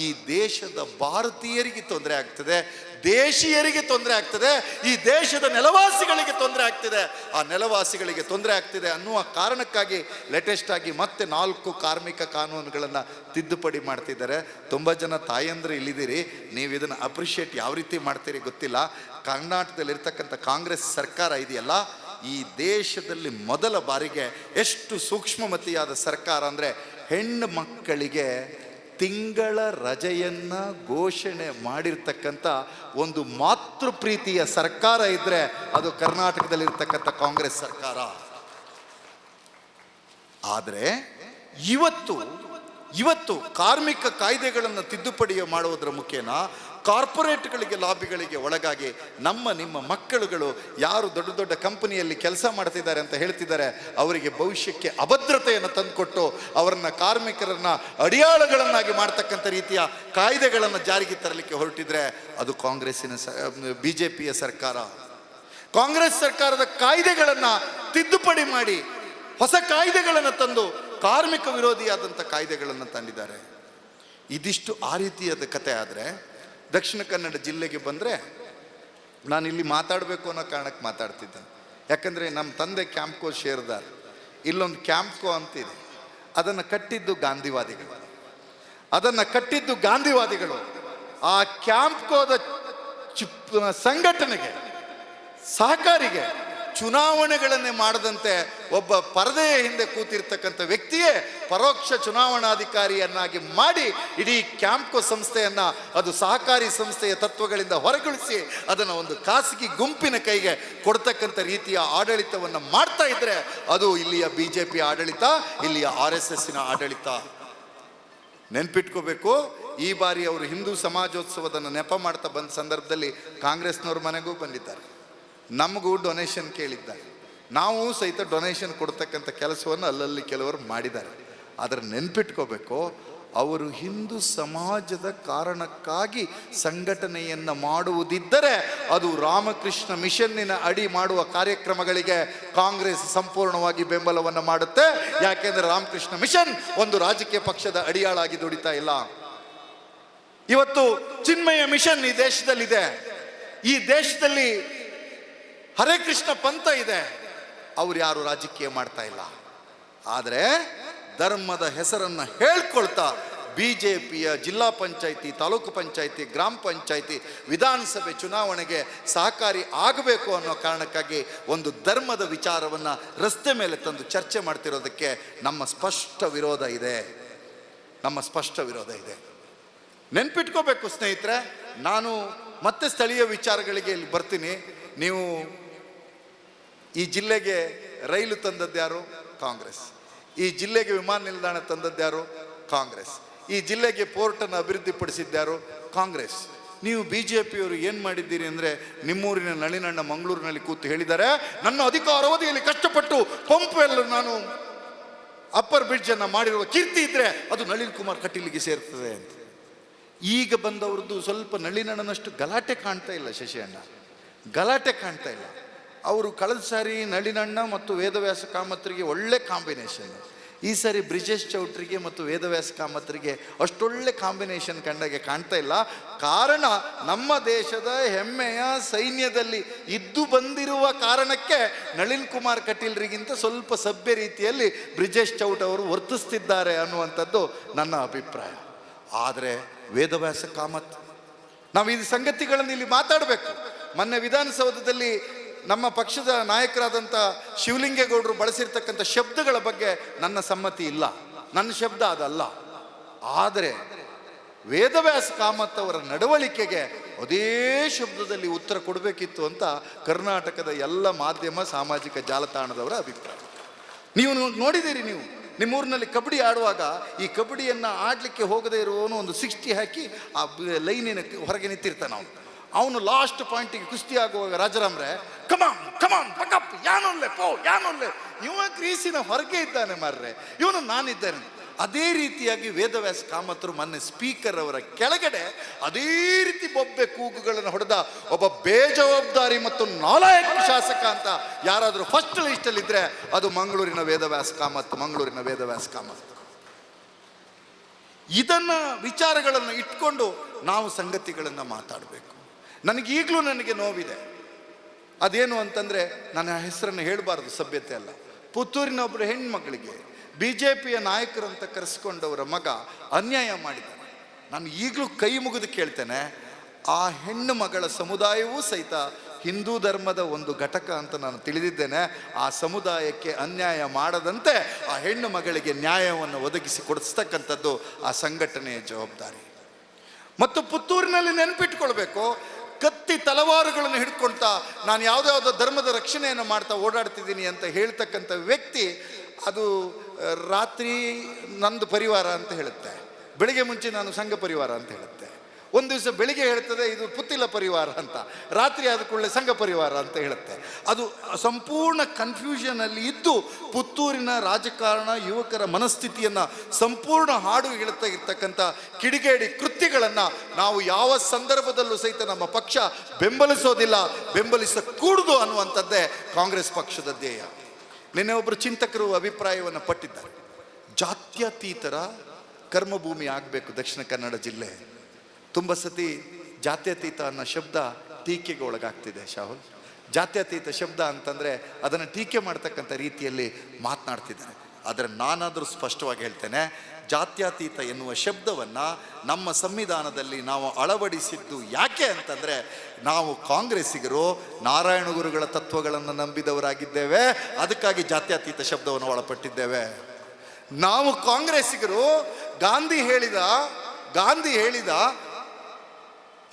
ಈ ದೇಶದ ಭಾರತೀಯರಿಗೆ ತೊಂದರೆ ಆಗ್ತದೆ, ದೇಶೀಯರಿಗೆ ತೊಂದರೆ ಆಗ್ತದೆ, ಈ ದೇಶದ ನೆಲವಾಸಿಗಳಿಗೆ ತೊಂದರೆ ಆಗ್ತಿದೆ. ಆ ನೆಲವಾಸಿಗಳಿಗೆ ತೊಂದರೆ ಆಗ್ತಿದೆ ಅನ್ನುವ ಕಾರಣಕ್ಕಾಗಿ ಲೇಟೆಸ್ಟ್ ಆಗಿ ಮತ್ತೆ 4 ಕಾರ್ಮಿಕ ಕಾನೂನುಗಳನ್ನು ತಿದ್ದುಪಡಿ ಮಾಡ್ತಿದ್ದಾರೆ. ತುಂಬ ಜನ ತಾಯಂದ್ರೆ ಇಲ್ಲಿದ್ದೀರಿ, ನೀವು ಇದನ್ನು ಅಪ್ರಿಷಿಯೇಟ್ ಯಾವ ರೀತಿ ಮಾಡ್ತೀರಿ ಗೊತ್ತಿಲ್ಲ. ಕರ್ನಾಟಕದಲ್ಲಿರ್ತಕ್ಕಂಥ ಕಾಂಗ್ರೆಸ್ ಸರ್ಕಾರ ಇದೆಯಲ್ಲ, ಈ ದೇಶದಲ್ಲಿ ಮೊದಲ ಬಾರಿಗೆ ಎಷ್ಟು ಸೂಕ್ಷ್ಮಮತಿಯಾದ ಸರ್ಕಾರ ಅಂದರೆ, ಹೆಣ್ಣು ಮಕ್ಕಳಿಗೆ ತಿಂಗಳ ರಜೆಯನ್ನು ಘೋಷಣೆ ಮಾಡಿರ್ತಕ್ಕಂಥ ಒಂದು ಮಾತೃ ಪ್ರೀತಿಯ ಸರ್ಕಾರ ಇದ್ದರೆ ಅದು ಕರ್ನಾಟಕದಲ್ಲಿರ್ತಕ್ಕಂಥ ಕಾಂಗ್ರೆಸ್ ಸರ್ಕಾರ. ಆದರೆ ಇವತ್ತು ಕಾರ್ಮಿಕ ಕಾಯ್ದೆಗಳನ್ನು ತಿದ್ದುಪಡಿ ಮಾಡುವುದರ ಮುಖೇನ ಕಾರ್ಪೊರೇಟ್ಗಳಿಗೆ ಲಾಬಿಗಳಿಗೆ ಒಳಗಾಗಿ ನಿಮ್ಮ ಮಕ್ಕಳುಗಳು ಯಾರು ದೊಡ್ಡ ದೊಡ್ಡ ಕಂಪನಿಯಲ್ಲಿ ಕೆಲಸ ಮಾಡ್ತಿದ್ದಾರೆ ಅಂತ ಹೇಳ್ತಿದ್ದಾರೆ, ಅವರಿಗೆ ಭವಿಷ್ಯಕ್ಕೆ ಅಭದ್ರತೆಯನ್ನು ತಂದುಕೊಟ್ಟು ಅವರನ್ನ ಕಾರ್ಮಿಕರನ್ನ ಅಡಿಯಾಳುಗಳನ್ನಾಗಿ ಮಾಡ್ತಕ್ಕಂಥ ರೀತಿಯ ಕಾಯ್ದೆಗಳನ್ನು ಜಾರಿಗೆ ತರಲಿಕ್ಕೆ ಹೊರಟಿದ್ರೆ ಅದು ಬಿಜೆಪಿಯ ಸರ್ಕಾರ. ಕಾಂಗ್ರೆಸ್ ಸರ್ಕಾರದ ಕಾಯ್ದೆಗಳನ್ನು ತಿದ್ದುಪಡಿ ಮಾಡಿ ಹೊಸ ಕಾಯ್ದೆಗಳನ್ನು ತಂದು ಕಾರ್ಮಿಕ ವಿರೋಧಿಯಾದಂಥ ಕಾಯ್ದೆಗಳನ್ನು ತಂದಿದ್ದಾರೆ. ಇದಿಷ್ಟು ಆ ರೀತಿಯಾದ ಕತೆ. ಆದರೆ ದಕ್ಷಿಣ ಕನ್ನಡ ಜಿಲ್ಲೆಗೆ ಬಂದರೆ ನಾನು ಇಲ್ಲಿ ಮಾತಾಡಬೇಕು ಅನ್ನೋ ಕಾರಣಕ್ಕೆ ಮಾತಾಡ್ತಿದ್ದೇನೆ. ಯಾಕಂದರೆ ನಮ್ಮ ತಂದೆ ಕ್ಯಾಂಪ್ಕೋ ಶೇರ್ದಾರ್. ಇಲ್ಲೊಂದು ಕ್ಯಾಂಪ್ಕೋ ಅಂತಿದೆ, ಅದನ್ನು ಕಟ್ಟಿದ್ದು ಗಾಂಧಿವಾದಿಗಳು. ಆ ಕ್ಯಾಂಪ್ಕೋದ ಸಂಘಟನೆಗೆ, ಸಹಕಾರಿಗೆ ಚುನಾವಣೆಗಳನ್ನೇ ಮಾಡದಂತೆ ಒಬ್ಬ ಪರದೆಯ ಹಿಂದೆ ಕೂತಿರ್ತಕ್ಕಂಥ ವ್ಯಕ್ತಿಯೇ ಪರೋಕ್ಷ ಚುನಾವಣಾಧಿಕಾರಿಯನ್ನಾಗಿ ಮಾಡಿ ಇಡೀ ಕ್ಯಾಂಪ್ಕೋ ಸಂಸ್ಥೆಯನ್ನು ಅದು ಸಹಕಾರಿ ಸಂಸ್ಥೆಯ ತತ್ವಗಳಿಂದ ಹೊರಗುಳಿಸಿ ಅದನ್ನು ಒಂದು ಖಾಸಗಿ ಗುಂಪಿನ ಕೈಗೆ ಕೊಡ್ತಕ್ಕಂಥ ರೀತಿಯ ಆಡಳಿತವನ್ನು ಮಾಡ್ತಾ ಇದ್ರೆ ಅದು ಇಲ್ಲಿಯ ಬಿಜೆಪಿ ಆಡಳಿತ, ಇಲ್ಲಿಯ RSSನ ಆಡಳಿತ. ನೆನ್ಪಿಟ್ಕೋಬೇಕು. ಈ ಬಾರಿ ಅವರು ಹಿಂದೂ ಸಮಾಜೋತ್ಸವದನ್ನು ನೆಪ ಮಾಡ್ತಾ ಬಂದ ಸಂದರ್ಭದಲ್ಲಿ ಕಾಂಗ್ರೆಸ್ನವ್ರ ಮನೆಗೂ ಬಂದಿದ್ದಾರೆ, ನಮಗೂ ಡೊನೇಷನ್ ಕೇಳಿದ್ದಾರೆ. ನಾವು ಸಹಿತ ಡೊನೇಷನ್ ಕೊಡ್ತಕ್ಕಂಥ ಕೆಲಸವನ್ನು ಅಲ್ಲಲ್ಲಿ ಕೆಲವರು ಮಾಡಿದ್ದಾರೆ. ಆದರೆ ನೆನ್ಪಿಟ್ಕೋಬೇಕು, ಅವರು ಹಿಂದೂ ಸಮಾಜದ ಕಾರಣಕ್ಕಾಗಿ ಸಂಘಟನೆಯನ್ನು ಮಾಡುವುದಿದ್ದರೆ ಅದು ರಾಮಕೃಷ್ಣ ಮಿಷನ್ನಿನ ಅಡಿ ಮಾಡುವ ಕಾರ್ಯಕ್ರಮಗಳಿಗೆ ಕಾಂಗ್ರೆಸ್ ಸಂಪೂರ್ಣವಾಗಿ ಬೆಂಬಲವನ್ನು ಮಾಡುತ್ತೆ. ಯಾಕೆಂದರೆ ರಾಮಕೃಷ್ಣ ಮಿಷನ್ ಒಂದು ರಾಜಕೀಯ ಪಕ್ಷದ ಅಡಿಯಾಳಾಗಿ ದುಡಿತಾ ಇಲ್ಲ. ಇವತ್ತು ಚಿನ್ಮಯ ಮಿಷನ್ ಈ ದೇಶದಲ್ಲಿದೆ. ಈ ದೇಶದಲ್ಲಿ ಹರೇ ಕೃಷ್ಣ ಪಂಥ ಇದೆ. ಅವ್ರು ಯಾರು ರಾಜಕೀಯ ಮಾಡ್ತಾ ಇಲ್ಲ. ಆದರೆ ಧರ್ಮದ ಹೆಸರನ್ನು ಹೇಳ್ಕೊಳ್ತಾ ಬಿಜೆಪಿಯ ಜಿಲ್ಲಾ ಪಂಚಾಯಿತಿ, ತಾಲೂಕು ಪಂಚಾಯಿತಿ, ಗ್ರಾಮ ಪಂಚಾಯಿತಿ, ವಿಧಾನಸಭೆ ಚುನಾವಣೆಗೆ ಸಹಕಾರಿ ಆಗಬೇಕು ಅನ್ನೋ ಕಾರಣಕ್ಕಾಗಿ ಒಂದು ಧರ್ಮದ ವಿಚಾರವನ್ನು ರಸ್ತೆ ಮೇಲೆ ತಂದು ಚರ್ಚೆ ಮಾಡ್ತಿರೋದಕ್ಕೆ ನಮ್ಮ ಸ್ಪಷ್ಟ ವಿರೋಧ ಇದೆ. ನೆನ್ಪಿಟ್ಕೋಬೇಕು ಸ್ನೇಹಿತರೆ. ನಾನು ಮತ್ತೆ ಸ್ಥಳೀಯ ವಿಚಾರಗಳಿಗೆ ಇಲ್ಲಿ ಬರ್ತೀನಿ. ನೀವು ಈ ಜಿಲ್ಲೆಗೆ ರೈಲು ತಂದದ್ಯಾರು? ಕಾಂಗ್ರೆಸ್. ಈ ಜಿಲ್ಲೆಗೆ ವಿಮಾನ ನಿಲ್ದಾಣ ತಂದದ್ಯಾರು? ಕಾಂಗ್ರೆಸ್. ಈ ಜಿಲ್ಲೆಗೆ ಪೋರ್ಟನ್ನು ಅಭಿವೃದ್ಧಿಪಡಿಸಿದ್ಯಾರು? ಕಾಂಗ್ರೆಸ್. ನೀವು ಬಿಜೆಪಿಯವರು ಏನು ಮಾಡಿದ್ದೀರಿ ಅಂದರೆ, ನಿಮ್ಮೂರಿನ ನಳಿನಣ್ಣ ಮಂಗಳೂರಿನಲ್ಲಿ ಕೂತು ಹೇಳಿದ್ದಾರೆ, ನನ್ನ ಅಧಿಕಾರಾವಧಿಯಲ್ಲಿ ಕಷ್ಟಪಟ್ಟು ಪಂಪೆಲ್ಲ ನಾನು ಅಪ್ಪರ್ ಬ್ರಿಡ್ಜನ್ನು ಮಾಡಿರುವ ಕೀರ್ತಿ ಇದ್ದರೆ ಅದು ನಳಿನ್ ಕುಮಾರ್ ಕಟೀಲಿಗೆ ಸೇರ್ತದೆ ಅಂತ. ಈಗ ಬಂದವ್ರದ್ದು ಸ್ವಲ್ಪ ನಳಿನಣ್ಣನಷ್ಟು ಗಲಾಟೆ ಕಾಣ್ತಾ ಇಲ್ಲ. ಶಶಿ ಅಣ್ಣ ಗಲಾಟೆ ಕಾಣ್ತಾ ಇಲ್ಲ. ಅವರು ಕಳೆದ ಸಾರಿ ನಳಿನಣ್ಣ ಮತ್ತು ವೇದವ್ಯಾಸ ಕಾಮತ್ರಿಗೆ ಒಳ್ಳೆ ಕಾಂಬಿನೇಷನ್. ಈ ಸಾರಿ ಬ್ರಿಜೇಶ್ ಚೌಟ್ರಿಗೆ ಮತ್ತು ವೇದವ್ಯಾಸ ಕಾಮತ್ರಿಗೆ ಅಷ್ಟೊಳ್ಳೆ ಕಾಂಬಿನೇಷನ್ ಕಂಡಾಗೆ ಕಾಣ್ತಾ ಇಲ್ಲ. ಕಾರಣ ನಮ್ಮ ದೇಶದ ಹೆಮ್ಮೆಯ ಸೈನ್ಯದಲ್ಲಿ ಇದ್ದು ಬಂದಿರುವ ಕಾರಣಕ್ಕೆ ನಳಿನ್ ಕುಮಾರ್ ಕಟೀಲ್ರಿಗಿಂತ ಸ್ವಲ್ಪ ಸಭ್ಯ ರೀತಿಯಲ್ಲಿ ಬ್ರಿಜೇಶ್ ಚೌಟ್ ಅವರು ವರ್ತಿಸ್ತಿದ್ದಾರೆ ಅನ್ನುವಂಥದ್ದು ನನ್ನ ಅಭಿಪ್ರಾಯ. ಆದರೆ ವೇದವ್ಯಾಸ ಕಾಮತ್, ನಾವು ಈ ಸಂಗತಿಗಳನ್ನು ಇಲ್ಲಿ ಮಾತಾಡಬೇಕು. ಮೊನ್ನೆ ವಿಧಾನಸೌಧದಲ್ಲಿ ನಮ್ಮ ಪಕ್ಷದ ನಾಯಕರಾದಂಥ ಶಿವಲಿಂಗೇಗೌಡರು ಬಳಸಿರ್ತಕ್ಕಂಥ ಶಬ್ದಗಳ ಬಗ್ಗೆ ನನ್ನ ಸಮ್ಮತಿ ಇಲ್ಲ, ನನ್ನ ಶಬ್ದ ಅದಲ್ಲ. ಆದರೆ ವೇದವ್ಯಾಸ ಕಾಮತ್ ಅವರ ನಡವಳಿಕೆಗೆ ಅದೇ ಶಬ್ದದಲ್ಲಿ ಉತ್ತರ ಕೊಡಬೇಕಿತ್ತು ಅಂತ ಕರ್ನಾಟಕದ ಎಲ್ಲ ಮಾಧ್ಯಮ ಸಾಮಾಜಿಕ ಜಾಲತಾಣದವರ ಅಭಿಪ್ರಾಯ. ನೀವು ನೋಡಿದ್ದೀರಿ, ನೀವು ನಿಮ್ಮೂರಿನಲ್ಲಿ ಕಬಡ್ಡಿ ಆಡುವಾಗ ಈ ಕಬಡ್ಡಿಯನ್ನು ಆಡಲಿಕ್ಕೆ ಹೋಗದೇ ಇರುವವನು ಒಂದು 60 ಹಾಕಿ ಆ ಲೈನಿನ ಹೊರಗೆ ನಿಂತಿರ್ತಾನೆ. ಅವನು ಲಾಸ್ಟ್ ಪಾಯಿಂಟಿಗೆ ಕುಸ್ತಿ ಆಗುವಾಗ ರಾಜರಾಮ್ರೆ ಕಮಾನ್ ಪಕಪ್ ಯಾನೊಲ್ಲೆ ಇವ ಕ್ರೀಸಿನ ಹೊರಗೆ ಇದ್ದಾನೆ ಮಾರ್ರೆ, ಇವನು ನಾನಿದ್ದೇನೆ. ಅದೇ ರೀತಿಯಾಗಿ ವೇದವ್ಯಾಸ ಕಾಮತರು ಮೊನ್ನೆ ಸ್ಪೀಕರ್ ಅವರ ಕೆಳಗಡೆ ಅದೇ ರೀತಿ ಬೊಬ್ಬೆ ಕೂಗುಗಳನ್ನು ಹೊಡೆದ ಒಬ್ಬ ಬೇಜವಾಬ್ದಾರಿ ಮತ್ತು ನಾಲಾಯಕ ಶಾಸಕ ಅಂತ ಯಾರಾದರೂ ಫಸ್ಟ್ ಲಿಸ್ಟಲ್ಲಿ ಇದ್ರೆ ಅದು ಮಂಗಳೂರಿನ ವೇದವ್ಯಾಸ ಕಾಮತ್. ಇದನ್ನ ವಿಚಾರಗಳನ್ನು ಇಟ್ಕೊಂಡು ನಾವು ಸಂಗತಿಗಳನ್ನು ಮಾತಾಡಬೇಕು. ನನಗೆ ನೋವಿದೆ. ಅದೇನು ಅಂತಂದರೆ, ನನ್ನ ಹೆಸರನ್ನು ಹೇಳಬಾರ್ದು, ಸಭ್ಯತೆ ಅಲ್ಲ. ಪುತ್ತೂರಿನ ಒಬ್ಬರು ಹೆಣ್ಮಗಳಿಗೆ ಬಿಜೆಪಿಯ ನಾಯಕರಂತ ಕರೆಸ್ಕೊಂಡವರ ಮಗ ಅನ್ಯಾಯ ಮಾಡಿದ್ದಾನೆ. ನಾನು ಈಗಲೂ ಕೈ ಮುಗಿದು ಕೇಳ್ತೇನೆ, ಆ ಹೆಣ್ಣು ಮಗಳ ಸಮುದಾಯವೂ ಸಹಿತ ಹಿಂದೂ ಧರ್ಮದ ಒಂದು ಘಟಕ ಅಂತ ನಾನು ತಿಳಿದಿದ್ದೇನೆ. ಆ ಸಮುದಾಯಕ್ಕೆ ಅನ್ಯಾಯ ಮಾಡದಂತೆ ಆ ಹೆಣ್ಣು ಮಗಳಿಗೆ ನ್ಯಾಯವನ್ನು ಒದಗಿಸಿ ಕೊಡಿಸ್ತಕ್ಕಂಥದ್ದು ಆ ಸಂಘಟನೆಯ ಜವಾಬ್ದಾರಿ. ಮತ್ತು ಪುತ್ತೂರಿನಲ್ಲಿ ನೆನಪಿಟ್ಕೊಳ್ಬೇಕು, ಕತ್ತಿ ತಲವಾರುಗಳನ್ನು ಹಿಡ್ಕೊಳ್ತಾ ನಾನು ಯಾವುದ್ಯಾವುದೋ ಧರ್ಮದ ರಕ್ಷಣೆಯನ್ನು ಮಾಡ್ತಾ ಓಡಾಡ್ತಿದ್ದೀನಿ ಅಂತ ಹೇಳ್ತಕ್ಕಂಥ ವ್ಯಕ್ತಿ ಅದು ರಾತ್ರಿ ನಂದು ಪರಿವಾರ ಅಂತ ಹೇಳುತ್ತೆ, ಬೆಳಿಗ್ಗೆ ಮುಂಚೆ ನಾನು ಸಂಘ ಪರಿವಾರ ಅಂತ ಹೇಳುತ್ತೆ. ಒಂದು ದಿವಸ ಬೆಳಿಗ್ಗೆ ಹೇಳ್ತದೆ ಇದು ಪುತ್ತಿಲ ಪರಿವಾರ ಅಂತ, ರಾತ್ರಿ ಆದ ಕೂಡಲೇ ಸಂಘ ಪರಿವಾರ ಅಂತ ಹೇಳುತ್ತೆ. ಅದು ಸಂಪೂರ್ಣ ಕನ್ಫ್ಯೂಷನಲ್ಲಿ ಇದ್ದು ಪುತ್ತೂರಿನ ರಾಜಕಾರಣ ಯುವಕರ ಮನಸ್ಥಿತಿಯನ್ನು ಸಂಪೂರ್ಣ ಹಾಡು ಹೇಳುತ್ತಾ ಇರ್ತಕ್ಕಂಥ ಕಿಡಿಗೇಡಿ ಕೃತ್ಯಗಳನ್ನು ನಾವು ಯಾವ ಸಂದರ್ಭದಲ್ಲೂ ಸಹಿತ ನಮ್ಮ ಪಕ್ಷ ಬೆಂಬಲಿಸೋದಿಲ್ಲ, ಬೆಂಬಲಿಸಕೂಡದು ಅನ್ನುವಂಥದ್ದೇ ಕಾಂಗ್ರೆಸ್ ಪಕ್ಷದ ಧ್ಯೇಯ. ನಿನ್ನೆ ಒಬ್ಬರು ಚಿಂತಕರು ಅಭಿಪ್ರಾಯವನ್ನು ಪಟ್ಟಿದ್ದಾರೆ, ಜಾತ್ಯತೀತರ ಕರ್ಮಭೂಮಿ ಆಗಬೇಕು ದಕ್ಷಿಣ ಕನ್ನಡ ಜಿಲ್ಲೆ. ತುಂಬ ಸತಿ ಜಾತ್ಯತೀತ ಅನ್ನೋ ಶಬ್ದ ಟೀಕೆಗೆ ಒಳಗಾಗ್ತಿದೆ ಶಾಹುಲ್. ಜಾತ್ಯತೀತ ಶಬ್ದ ಅಂತಂದರೆ ಅದನ್ನು ಟೀಕೆ ಮಾಡ್ತಕ್ಕಂಥ ರೀತಿಯಲ್ಲಿ ಮಾತನಾಡ್ತಿದ್ದಾರೆ. ಆದರೆ ನಾನಾದರೂ ಸ್ಪಷ್ಟವಾಗಿ ಹೇಳ್ತೇನೆ, ಜಾತ್ಯತೀತ ಎನ್ನುವ ಶಬ್ದವನ್ನು ನಮ್ಮ ಸಂವಿಧಾನದಲ್ಲಿ ನಾವು ಅಳವಡಿಸಿದ್ದು ಯಾಕೆ ಅಂತಂದರೆ, ನಾವು ಕಾಂಗ್ರೆಸ್ಸಿಗರು ನಾರಾಯಣ ಗುರುಗಳ ತತ್ವಗಳನ್ನು ನಂಬಿದವರಾಗಿದ್ದೇವೆ, ಅದಕ್ಕಾಗಿ ಜಾತ್ಯತೀತ ಶಬ್ದವನ್ನು ಒಳಪಟ್ಟಿದ್ದೇವೆ. ನಾವು ಕಾಂಗ್ರೆಸ್ಸಿಗರು ಗಾಂಧಿ ಹೇಳಿದ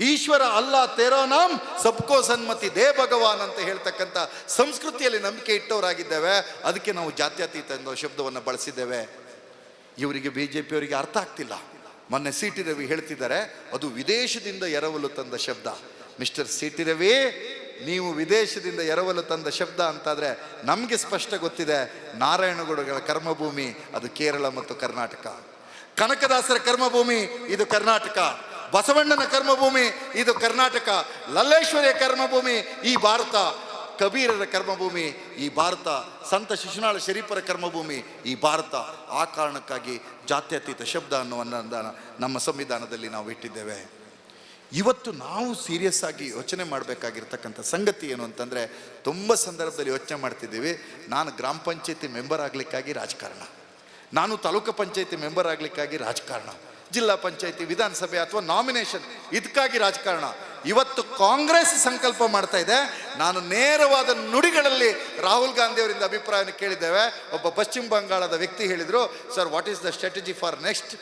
ಈಶ್ವರ ಅಲ್ಲಾ ತೇರೋ ನಾಮ್ ಸಬ್ಕೋ ಸನ್ಮತಿ ದೇ ಭಗವಾನ್ ಅಂತ ಹೇಳ್ತಕ್ಕಂಥ ಸಂಸ್ಕೃತಿಯಲ್ಲಿ ನಂಬಿಕೆ ಇಟ್ಟವರಾಗಿದ್ದೇವೆ. ಅದಕ್ಕೆ ನಾವು ಜಾತ್ಯತೀತ ಎನ್ನುವ ಶಬ್ದವನ್ನು ಬಳಸಿದ್ದೇವೆ. ಇವರಿಗೆ BJP-ಅವರಿಗೆ ಅರ್ಥ ಆಗ್ತಿಲ್ಲ. ಮೊನ್ನೆ CT ರವಿ ಹೇಳ್ತಿದ್ದಾರೆ, ಅದು ವಿದೇಶದಿಂದ ಎರವಲು ತಂದ ಶಬ್ದ. ಮಿಸ್ಟರ್ CT ರವಿ, ನೀವು ವಿದೇಶದಿಂದ ಎರವಲು ತಂದ ಶಬ್ದ ಅಂತಾದರೆ ನಮಗೆ ಸ್ಪಷ್ಟ ಗೊತ್ತಿದೆ, ನಾರಾಯಣಗುರುಗಳ ಕರ್ಮಭೂಮಿ ಅದು ಕೇರಳ ಮತ್ತು ಕರ್ನಾಟಕ, ಕನಕದಾಸರ ಕರ್ಮಭೂಮಿ ಇದು ಕರ್ನಾಟಕ, ಬಸವಣ್ಣನ ಕರ್ಮಭೂಮಿ ಇದು ಕರ್ನಾಟಕ, ಲಲ್ಲೇಶ್ವರಿಯ ಕರ್ಮಭೂಮಿ ಈ ಭಾರತ, ಕಬೀರರ ಕರ್ಮಭೂಮಿ ಈ ಭಾರತ, ಸಂತ ಶಿಶುನಾಳ ಶರೀಫರ ಕರ್ಮಭೂಮಿ ಈ ಭಾರತ. ಆ ಕಾರಣಕ್ಕಾಗಿ ಜಾತ್ಯತೀತ ಶಬ್ದ ಅನ್ನುವಂಥ ನಮ್ಮ ಸಂವಿಧಾನದಲ್ಲಿ ನಾವು ಇಟ್ಟಿದ್ದೇವೆ. ಇವತ್ತು ನಾವು ಸೀರಿಯಸ್ ಆಗಿ ಯೋಚನೆ ಮಾಡಬೇಕಾಗಿರ್ತಕ್ಕಂಥ ಸಂಗತಿ ಏನು ಅಂತಂದರೆ, ತುಂಬ ಸಂದರ್ಭದಲ್ಲಿ ಯೋಚನೆ ಮಾಡ್ತಿದ್ದೀವಿ, ನಾನು ಗ್ರಾಮ ಪಂಚಾಯತಿ ಮೆಂಬರ್ ಆಗಲಿಕ್ಕಾಗಿ ರಾಜಕಾರಣ, ನಾನು ತಾಲೂಕು ಪಂಚಾಯತಿ ಮೆಂಬರ್ ಆಗಲಿಕ್ಕಾಗಿ ರಾಜಕಾರಣ, ಜಿಲ್ಲಾ ಪಂಚಾಯತಿ ವಿಧಾನಸಭೆ ಅಥವಾ ನಾಮಿನೇಷನ್ ಇದಕ್ಕಾಗಿ ರಾಜಕಾರಣ. ಇವತ್ತು ಕಾಂಗ್ರೆಸ್ ಸಂಕಲ್ಪ ಮಾಡ್ತಾ ಇದೆ. ನಾನು ನೇರವಾದ ನುಡಿಗಳಲ್ಲಿ ರಾಹುಲ್ ಗಾಂಧಿ ಅವರಿಂದ ಅಭಿಪ್ರಾಯವನ್ನು ಕೇಳಿದ್ದೇವೆ. ಒಬ್ಬ ಪಶ್ಚಿಮ ಬಂಗಾಳದ ವ್ಯಕ್ತಿ ಹೇಳಿದರು, sir what is the strategy for next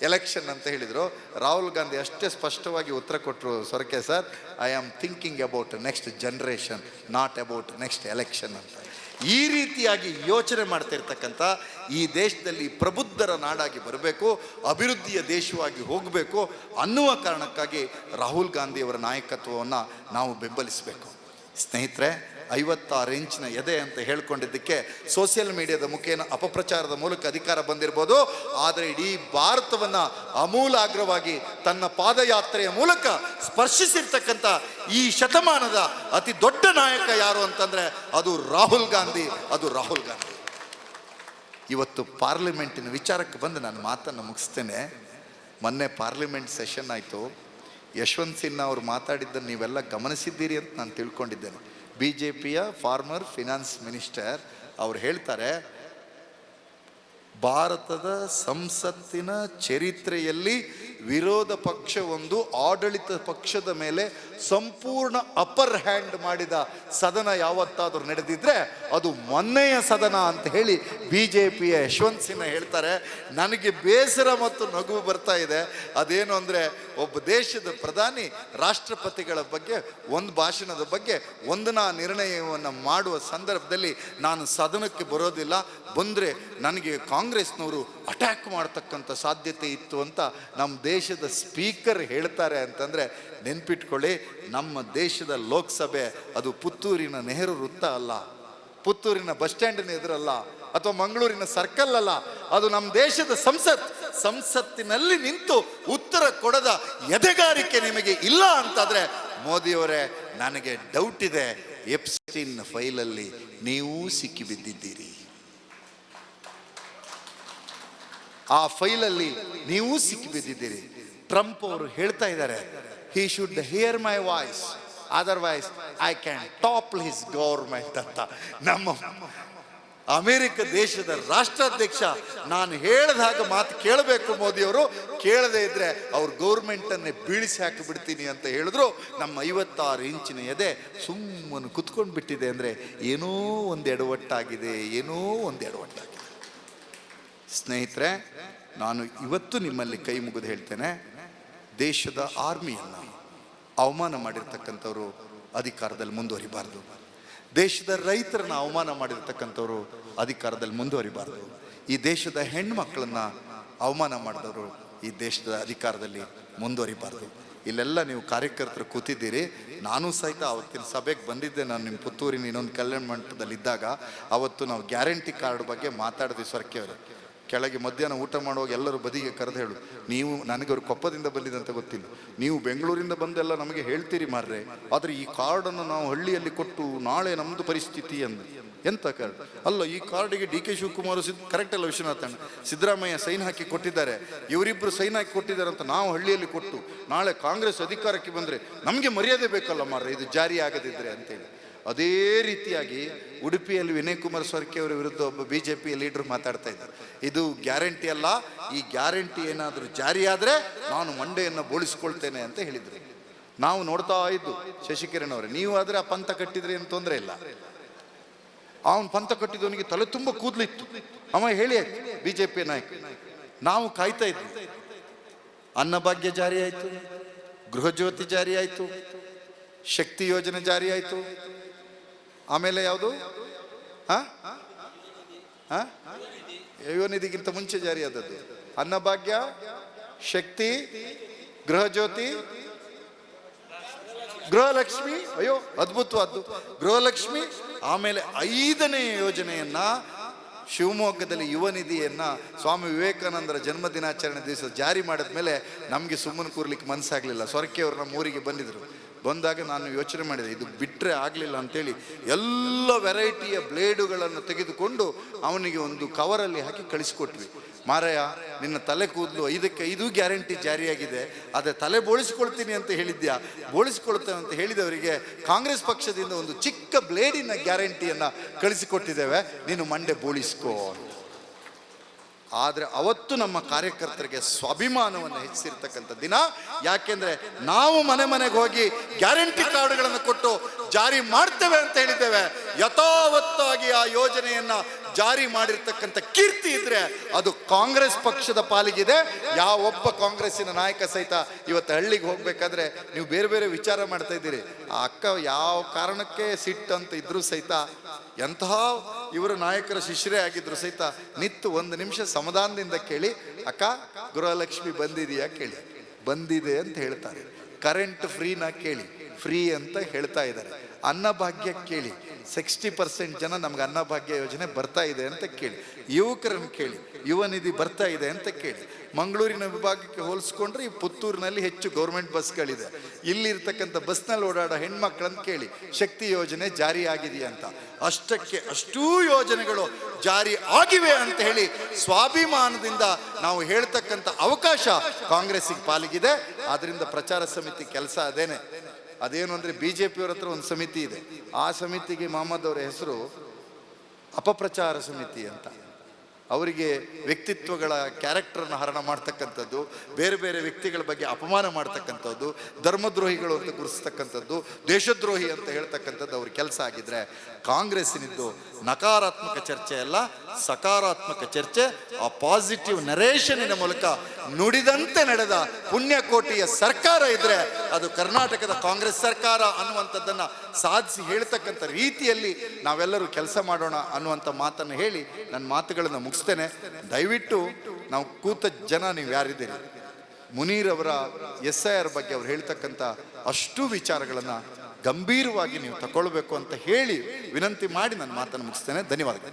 election ಅಂತ ಹೇಳಿದರು. ರಾಹುಲ್ ಗಾಂಧಿ ಅಷ್ಟೇ ಸ್ಪಷ್ಟವಾಗಿ ಉತ್ತರ ಕೊಟ್ಟರು, Sorake sir, I am thinking about next generation, not about next election ಅಂತ. ಈ ರೀತಿಯಾಗಿ ಯೋಚನೆ ಮಾಡ್ತಿರ್ತಕ್ಕಂಥ ಈ ದೇಶದಲ್ಲಿ ಪ್ರಬುದ್ಧರ ನಾಡಾಗಿ ಬರಬೇಕು, ಅಭಿವೃದ್ಧಿಯ ದೇಶವಾಗಿ ಹೋಗಬೇಕು ಅನ್ನುವ ಕಾರಣಕ್ಕಾಗಿ ರಾಹುಲ್ ಗಾಂಧಿಯವರ ನಾಯಕತ್ವವನ್ನು ನಾವು ಬೆಂಬಲಿಸಬೇಕು. ಸ್ನೇಹಿತರೆ, 56 ಇಂಚಿನ ಎದೆ ಅಂತ ಹೇಳ್ಕೊಂಡಿದ್ದಕ್ಕೆ ಸೋಷಿಯಲ್ ಮೀಡಿಯಾದ ಮುಖೇನ ಅಪಪ್ರಚಾರದ ಮೂಲಕ ಅಧಿಕಾರ ಬಂದಿರ್ಬೋದು, ಆದರೆ ಇಡೀ ಭಾರತವನ್ನು ಆಮೂಲಾಗ್ರವಾಗಿ ತನ್ನ ಪಾದಯಾತ್ರೆಯ ಮೂಲಕ ಸ್ಪರ್ಶಿಸಿರ್ತಕ್ಕಂಥ ಈ ಶತಮಾನದ ಅತಿ ದೊಡ್ಡ ನಾಯಕ ಯಾರು ಅಂತಂದರೆ ಅದು ರಾಹುಲ್ ಗಾಂಧಿ. ಇವತ್ತು ಪಾರ್ಲಿಮೆಂಟಿನ ವಿಚಾರಕ್ಕೆ ಬಂದು ನಾನು ಮಾತನ್ನು ಮುಗಿಸ್ತೇನೆ. ಮೊನ್ನೆ ಪಾರ್ಲಿಮೆಂಟ್ ಸೆಷನ್ ಆಯಿತು. ಯಶವಂತ್ ಸಿನ್ಹಾ ಅವರು ಮಾತಾಡಿದ್ದನ್ನು ನೀವೆಲ್ಲ ಗಮನಿಸಿದ್ದೀರಿ ಅಂತ ನಾನು ತಿಳ್ಕೊಂಡಿದ್ದೇನೆ. BJP-ಯ ಫಾರ್ಮರ್ ಫಿನಾನ್ಸ್ ಮಿನಿಸ್ಟರ್ ಅವರು ಹೇಳ್ತಾರೆ, ಭಾರತದ ಸಂಸತ್ತಿನ ಚರಿತ್ರೆಯಲ್ಲಿ ವಿರೋಧ ಪಕ್ಷ ಒಂದು ಆಡಳಿತ ಪಕ್ಷದ ಮೇಲೆ ಸಂಪೂರ್ಣ ಅಪ್ಪರ್ ಹ್ಯಾಂಡ್ ಮಾಡಿದ ಸದನ ಯಾವತ್ತಾದರೂ ನಡೆದಿದ್ರೆ ಅದು ಮೊನ್ನೆಯ ಸದನ ಅಂತ ಹೇಳಿ BJP-ಯ ಯಶವಂತ್ ಸಿನ್ಹಾ ಹೇಳ್ತಾರೆ. ನನಗೆ ಬೇಸರ ಮತ್ತು ನಗು ಬರ್ತಾ ಇದೆ. ಅದೇನು ಅಂದರೆ, ಒಬ್ಬ ದೇಶದ ಪ್ರಧಾನಿ ರಾಷ್ಟ್ರಪತಿಗಳ ಬಗ್ಗೆ ಒಂದು ಭಾಷಣದ ಬಗ್ಗೆ ವಂದನಾ ನಿರ್ಣಯವನ್ನು ಮಾಡುವ ಸಂದರ್ಭದಲ್ಲಿ ನಾನು ಸದನಕ್ಕೆ ಬರೋದಿಲ್ಲ, ಬಂದರೆ ನನಗೆ ಕಾಂಗ್ರೆಸ್ನವರು ಅಟ್ಯಾಕ್ ಮಾಡ್ತಕ್ಕಂಥ ಸಾಧ್ಯತೆ ಇತ್ತು ಅಂತ ನಮ್ಮ ದೇಶದ ಸ್ಪೀಕರ್ ಹೇಳ್ತಾರೆ ಅಂತಂದರೆ ನೆನ್ಪಿಟ್ಕೊಳ್ಳಿ, ನಮ್ಮ ದೇಶದ ಲೋಕಸಭೆ ಅದು ಪುತ್ತೂರಿನ ನೆಹರು ವೃತ್ತ ಅಲ್ಲ, ಪುತ್ತೂರಿನ ಬಸ್ ಸ್ಟ್ಯಾಂಡಿನ ಎದುರಲ್ಲ, ಅಥವಾ ಮಂಗಳೂರಿನ ಸರ್ಕಲ್ ಅಲ್ಲ, ಅದು ನಮ್ಮ ದೇಶದ ಸಂಸತ್ತಿನಲ್ಲಿ ನಿಂತು ಉತ್ತರ ಕೊಡದ ಎದೆಗಾರಿಕೆ ನಿಮಗೆ ಇಲ್ಲ ಅಂತಾದರೆ, ಮೋದಿಯವರೇ ನನಗೆ ಡೌಟ್ ಇದೆ, ಎಪ್ಸ್ಟೈನ್ ಫೈಲಲ್ಲಿ ನೀವು ಸಿಕ್ಕಿಬಿದ್ದಿದ್ದೀರಿ. ಆ ಫೈಲಲ್ಲಿ ನೀವು ಸಿಕ್ಕಿಬಿದ್ದಿದ್ದೀರಿ. ಟ್ರಂಪ್ ಅವರು ಹೇಳ್ತಾ ಇದ್ದಾರೆ, he should hear my voice, otherwise I can topple his government ಅಂತ. ನಮ್ಮ ಅಮೆರಿಕ ದೇಶದ ರಾಷ್ಟ್ರಾಧ್ಯಕ್ಷ ನಾನು ಹೇಳಿದ ಹಾಗೆ ಮಾತು ಕೇಳಬೇಕು ಮೋದಿಯವರು, ಕೇಳದೇ ಇದ್ರೆ ಅವ್ರ ಗೌರ್ಮೆಂಟನ್ನೇ ಬೀಳಿಸಿ ಹಾಕಿಬಿಡ್ತೀನಿ ಅಂತ ಹೇಳಿದ್ರು. ನಮ್ಮ 56 ಇಂಚಿನ ಎದೆ ಸುಮ್ಮನೆ ಕುತ್ಕೊಂಡು ಬಿಟ್ಟಿದೆ ಅಂದರೆ ಏನೋ ಒಂದು ಎಡವಟ್ಟಾಗಿದೆ. ಸ್ನೇಹಿತರೆ, ನಾನು ಇವತ್ತು ನಿಮ್ಮಲ್ಲಿ ಕೈ ಮುಗಿದು ಹೇಳ್ತೇನೆ, ದೇಶದ ಆರ್ಮಿಯನ್ನು ಅವಮಾನ ಮಾಡಿರ್ತಕ್ಕಂಥವ್ರು ಅಧಿಕಾರದಲ್ಲಿ ಮುಂದುವರಿಬಾರ್ದು. ದೇಶದ ರೈತರನ್ನ ಅವಮಾನ ಮಾಡಿರ್ತಕ್ಕಂಥವ್ರು ಅಧಿಕಾರದಲ್ಲಿ ಮುಂದುವರಿಬಾರ್ದು. ಈ ದೇಶದ ಹೆಣ್ಮಕ್ಳನ್ನ ಅವಮಾನ ಮಾಡಿದವರು ಈ ದೇಶದ ಅಧಿಕಾರದಲ್ಲಿ ಮುಂದುವರಿಬಾರ್ದು. ಇಲ್ಲೆಲ್ಲ ನೀವು ಕಾರ್ಯಕರ್ತರು ಕೂತಿದ್ದೀರಿ. ನಾನು ಸಹಿತ ಅವತ್ತಿನ ಸಭೆಗೆ ಬಂದಿದ್ದೆ. ನಾನು ನಿಮ್ಮ ಪುತ್ತೂರಿನ ಇನ್ನೊಂದು ಕಲ್ಯಾಣ ಮಂಟಪದಲ್ಲಿ ಇದ್ದಾಗ ಅವತ್ತು ನಾವು ಗ್ಯಾರಂಟಿ ಕಾರ್ಡ್ ಬಗ್ಗೆ ಮಾತಾಡಿದ್ವಿ. ಸ್ವರ್ಕೆ ಅವರು ಕೆಳಗೆ ಮಧ್ಯಾಹ್ನ ಊಟ ಮಾಡುವಾಗ ಎಲ್ಲರೂ ಬದಿಗೆ ಕರೆದು ಹೇಳು, ನೀವು ನನಗೆ ಅವ್ರು ಕೊಪ್ಪದಿಂದ ಬಂದಿದ್ದಂತ ಗೊತ್ತಿಲ್ಲ, ನೀವು ಬೆಂಗಳೂರಿಂದ ಬಂದೆಲ್ಲ ನಮಗೆ ಹೇಳ್ತೀರಿ ಮಾರ್ರೆ, ಆದರೆ ಈ ಕಾರ್ಡನ್ನು ನಾವು ಹಳ್ಳಿಯಲ್ಲಿ ಕೊಟ್ಟು ನಾಳೆ ನಮ್ಮದು ಪರಿಸ್ಥಿತಿ ಅಂದ್ರೆ ಎಂತ ಕಾರ್ಡ್ ಅಲ್ಲ. ಈ ಕಾರ್ಡಿಗೆ ಡಿ ಕೆ ಶಿವಕುಮಾರ್ ಕರೆಕ್ಟ್ ಅಲ್ಲ ವಿಶ್ವನಾಥ್ ಅಣ್ಣ, ಸಿದ್ದರಾಮಯ್ಯ ಸೈನ್ ಹಾಕಿ ಕೊಟ್ಟಿದ್ದಾರೆ, ಇವರಿಬ್ಬರು ಸೈನ್ ಹಾಕಿ ಕೊಟ್ಟಿದ್ದಾರೆ ಅಂತ ನಾವು ಹಳ್ಳಿಯಲ್ಲಿ ಕೊಟ್ಟು ನಾಳೆ ಕಾಂಗ್ರೆಸ್ ಅಧಿಕಾರಕ್ಕೆ ಬಂದರೆ ನಮಗೆ ಮರ್ಯಾದೆ ಬೇಕಲ್ಲ ಮಾರ್ರೆ, ಇದು ಜಾರಿ ಆಗದಿದ್ರೆ ಅಂತೇಳಿ. ಅದೇ ರೀತಿಯಾಗಿ ಉಡುಪಿಯಲ್ಲಿ ವಿನಯ್ ಕುಮಾರ್ ಸ್ವರ್ಕೆ ಅವರ ವಿರುದ್ಧ ಒಬ್ಬ BJP ಲೀಡರ್ ಮಾತಾಡ್ತಾ ಇದ್ದಾರೆ. ಇದು ಗ್ಯಾರಂಟಿ ಅಲ್ಲ, ಈ ಗ್ಯಾರಂಟಿ ಏನಾದರೂ ಜಾರಿಯಾದರೆ ನಾನು ಮಂಡೆಯನ್ನು ಬೋಳಿಸ್ಕೊಳ್ತೇನೆ ಅಂತ ಹೇಳಿದರು. ನಾವು ನೋಡ್ತಾ ಇದ್ದು ಶಶಿಕಿರಣ್ ಅವರೇ, ನೀವು ಆದರೆ ಆ ಪಂಥ ಕಟ್ಟಿದ್ರಿ ಏನು ತೊಂದರೆ ಇಲ್ಲ. ಅವನು ಪಂಥ ಕಟ್ಟಿದವನಿಗೆ ತಲೆ ತುಂಬ ಕೂದಲಿತ್ತು, ಅವ ಹೇಳಿ ಆಯ್ತು BJP ನಾಯಕ. ನಾವು ಕಾಯ್ತಾ ಇದ್ವಿ. ಅನ್ನಭಾಗ್ಯ ಜಾರಿ ಆಯಿತು, ಗೃಹಜ್ಯೋತಿ ಜಾರಿ ಆಯಿತು, ಶಕ್ತಿ ಯೋಜನೆ ಜಾರಿ ಆಯಿತು, ಆಮೇಲೆ ಯಾವುದು ಯುವನಿಧಿಗಿಂತ ಮುಂಚೆ ಜಾರಿ ಆದದ್ದು ಅನ್ನಭಾಗ್ಯ, ಶಕ್ತಿ, ಗೃಹಜ್ಯೋತಿ, ಗೃಹಲಕ್ಷ್ಮಿ. ಅಯ್ಯೋ ಅದ್ಭುತವಾದ್ದು ಗೃಹಲಕ್ಷ್ಮಿ. ಆಮೇಲೆ 5ನೇ ಯೋಜನೆಯನ್ನ ಶಿವಮೊಗ್ಗದಲ್ಲಿ ಯುವ ನಿಧಿಯನ್ನ ಸ್ವಾಮಿ ವಿವೇಕಾನಂದರ ಜನ್ಮ ದಿನಾಚರಣೆ ದಿವಸ ಜಾರಿ ಮಾಡಿದ ಮೇಲೆ ನಮಗೆ ಸುಮ್ಮನೆ ಕೂರ್ಲಿಕ್ಕೆ ಮನಸ್ಸಾಗಲಿಲ್ಲ. ಸ್ವರ್ಕೆ ಅವರು ನಮ್ಮ ಊರಿಗೆ ಬಂದಿದ್ರು. ಬಂದಾಗ ನಾನು ಯೋಚನೆ ಮಾಡಿದೆ, ಇದು ಬಿಟ್ಟರೆ ಆಗಲಿಲ್ಲ ಅಂತೇಳಿ ಎಲ್ಲ ವೆರೈಟಿಯ ಬ್ಲೇಡುಗಳನ್ನು ತೆಗೆದುಕೊಂಡು ಅವನಿಗೆ ಒಂದು ಕವರಲ್ಲಿ ಹಾಕಿ ಕಳಿಸ್ಕೊಟ್ವಿ. ಮಾರಾಯ, ನಿನ್ನ ತಲೆ ಕೂದಲು 5ಕ್ಕೆ 5 ಗ್ಯಾರಂಟಿ ಜಾರಿಯಾಗಿದೆ, ಅದೇ ತಲೆ ಬೋಳಿಸ್ಕೊಳ್ತೀನಿ ಅಂತ ಹೇಳಿದ್ಯಾ, ಬೋಳಿಸ್ಕೊಳ್ತೇವೆ ಅಂತ ಹೇಳಿದವರಿಗೆ ಕಾಂಗ್ರೆಸ್ ಪಕ್ಷದಿಂದ ಒಂದು ಚಿಕ್ಕ ಬ್ಲೇಡಿನ ಗ್ಯಾರಂಟಿಯನ್ನು ಕಳಿಸಿಕೊಟ್ಟಿದ್ದೇವೆ, ನೀನು ಮಂಡೆ ಬೋಳಿಸ್ಕೋ. ಆದರೆ ಅವತ್ತು ನಮ್ಮ ಕಾರ್ಯಕರ್ತರಿಗೆ ಸ್ವಾಭಿಮಾನವನ್ನು ಹೆಚ್ಚಿರ್ತಕ್ಕಂಥ ದಿನ. ಯಾಕೆಂದ್ರೆ ನಾವು ಮನೆ ಮನೆಗೆ ಹೋಗಿ ಗ್ಯಾರಂಟಿ ಕಾರ್ಡ್ಗಳನ್ನು ಕೊಟ್ಟು ಜಾರಿ ಮಾಡ್ತೇವೆ ಅಂತ ಹೇಳಿದ್ದೇವೆ. ಯಥಾವತ್ತಾಗಿ ಆ ಯೋಜನೆಯನ್ನ ಜಾರಿ ಮಾಡಿರ್ತಕ್ಕಂಥ ಕೀರ್ತಿ ಇದ್ರೆ ಅದು ಕಾಂಗ್ರೆಸ್ ಪಕ್ಷದ ಪಾಲಿಗಿದೆ. ಯಾವೊಬ್ಬ ಕಾಂಗ್ರೆಸ್ಸಿನ ನಾಯಕ ಸಹಿತ ಇವತ್ತು ಹಳ್ಳಿಗೆ ಹೋಗ್ಬೇಕಾದ್ರೆ ನೀವು ಬೇರೆ ಬೇರೆ ವಿಚಾರ ಮಾಡ್ತಾ ಇದ್ದೀರಿ. ಆ ಅಕ್ಕ ಯಾವ ಕಾರಣಕ್ಕೆ ಸಿಟ್ಟು ಅಂತ ಇದ್ರು ಸಹಿತ, ಎಂತಹ ಇವರ ನಾಯಕರ ಶಿಷ್ಯರೇ ಆಗಿದ್ರು ಸಹಿತ ನಿತ್ತು 1 ನಿಮಿಷ ಸಮಾಧಾನದಿಂದ ಕೇಳಿ, ಅಕ್ಕ ಗೃಹಲಕ್ಷ್ಮಿ ಬಂದಿದೆಯಾ ಕೇಳಿ, ಬಂದಿದೆ ಅಂತ ಹೇಳ್ತಾರೆ. ಕರೆಂಟ್ ಫ್ರೀನ ಕೇಳಿ, ಫ್ರೀ ಅಂತ ಹೇಳ್ತಾ ಇದ್ದಾರೆ. ಅನ್ನಭಾಗ್ಯ ಕೇಳಿ, 60% ಜನ ನಮ್ಗೆ ಅನ್ನಭಾಗ್ಯ ಯೋಜನೆ ಬರ್ತಾ ಇದೆ ಅಂತ ಕೇಳಿ. ಯುವಕರನ್ನು ಕೇಳಿ, ಯುವ ನಿಧಿ ಬರ್ತಾ ಇದೆ ಅಂತ ಕೇಳಿ. ಮಂಗಳೂರಿನ ವಿಭಾಗಕ್ಕೆ ಹೋಲಿಸ್ಕೊಂಡ್ರೆ ಈ ಪುತ್ತೂರಿನಲ್ಲಿ ಹೆಚ್ಚು ಗೌರ್ಮೆಂಟ್ ಬಸ್ಗಳಿದೆ. ಇಲ್ಲಿರ್ತಕ್ಕಂಥ ಬಸ್ನಲ್ಲಿ ಓಡಾಡೋ ಹೆಣ್ಮಕ್ಳನ್ನು ಕೇಳಿ, ಶಕ್ತಿ ಯೋಜನೆ ಜಾರಿ ಆಗಿದೆಯಾ ಅಂತ. ಅಷ್ಟಕ್ಕೆ ಅಷ್ಟೂ ಯೋಜನೆಗಳು ಜಾರಿ ಆಗಿವೆ ಅಂತ ಹೇಳಿ ಸ್ವಾಭಿಮಾನದಿಂದ ನಾವು ಹೇಳ್ತಕ್ಕಂಥ ಅವಕಾಶ ಕಾಂಗ್ರೆಸ್ಸಿಗೆ ಪಾಲಿಗಿದೆ. ಆದ್ರಿಂದ ಪ್ರಚಾರ ಸಮಿತಿ ಕೆಲಸ ಅದೇನು ಅಂದರೆ BJP-ಯವರ ಹತ್ರ ಒಂದು ಸಮಿತಿ ಇದೆ. ಆ ಸಮಿತಿಗೆ ಮಹಮ್ಮದ್ ಅವರ ಹೆಸರು ಅಪಪ್ರಚಾರ ಸಮಿತಿ ಅಂತ. ಅವರಿಗೆ ವ್ಯಕ್ತಿತ್ವಗಳ ಕ್ಯಾರೆಕ್ಟರ್ನ ಹರಣ ಮಾಡ್ತಕ್ಕಂಥದ್ದು, ಬೇರೆ ಬೇರೆ ವ್ಯಕ್ತಿಗಳ ಬಗ್ಗೆ ಅಪಮಾನ ಮಾಡ್ತಕ್ಕಂಥದ್ದು, ಧರ್ಮದ್ರೋಹಿಗಳು ಅಂತ ಗುರುಸ್ತಕ್ಕಂಥದ್ದು, ದೇಶದ್ರೋಹಿ ಅಂತ ಹೇಳ್ತಕ್ಕಂಥದ್ದು ಅವ್ರ ಕೆಲಸ ಆಗಿದ್ರೆ, ಕಾಂಗ್ರೆಸ್ಸಿನಿದ್ದು ನಕಾರಾತ್ಮಕ ಚರ್ಚೆ ಅಲ್ಲ, ಸಕಾರಾತ್ಮಕ ಚರ್ಚೆ. ಆ ಪಾಸಿಟಿವ್ ನರೇಷನಿನ ಮೂಲಕ ನುಡಿದಂತೆ ನಡೆದ ಪುಣ್ಯಕೋಟಿಯ ಸರ್ಕಾರ ಇದ್ರೆ ಅದು ಕರ್ನಾಟಕದ ಕಾಂಗ್ರೆಸ್ ಸರ್ಕಾರ ಅನ್ನುವಂಥದ್ದನ್ನ ಸಾಧಿಸಿ ಹೇಳ್ತಕ್ಕಂಥ ರೀತಿಯಲ್ಲಿ ನಾವೆಲ್ಲರೂ ಕೆಲಸ ಮಾಡೋಣ ಅನ್ನುವಂಥ ಮಾತನ್ನು ಹೇಳಿ ನನ್ನ ಮಾತುಗಳನ್ನು ಮುಗಿಸ್ತೇನೆ. ದಯವಿಟ್ಟು ನಾವು ಕೂತ ಜನ ನೀವು ಯಾರಿದ್ದೀರಿ, ಮುನೀರ್ ಅವರ SIR ಬಗ್ಗೆ ಅವ್ರು ಹೇಳ್ತಕ್ಕಂಥ ಅಷ್ಟು ವಿಚಾರಗಳನ್ನು ಗಂಭೀರವಾಗಿ ನೀವು ತಗೊಳ್ಬೇಕು ಅಂತ ಹೇಳಿ ವಿನಂತಿ ಮಾಡಿ ನನ್ನ ಮಾತನ್ನು ಮುಗಿಸ್ತೇನೆ. ಧನ್ಯವಾದಗಳು.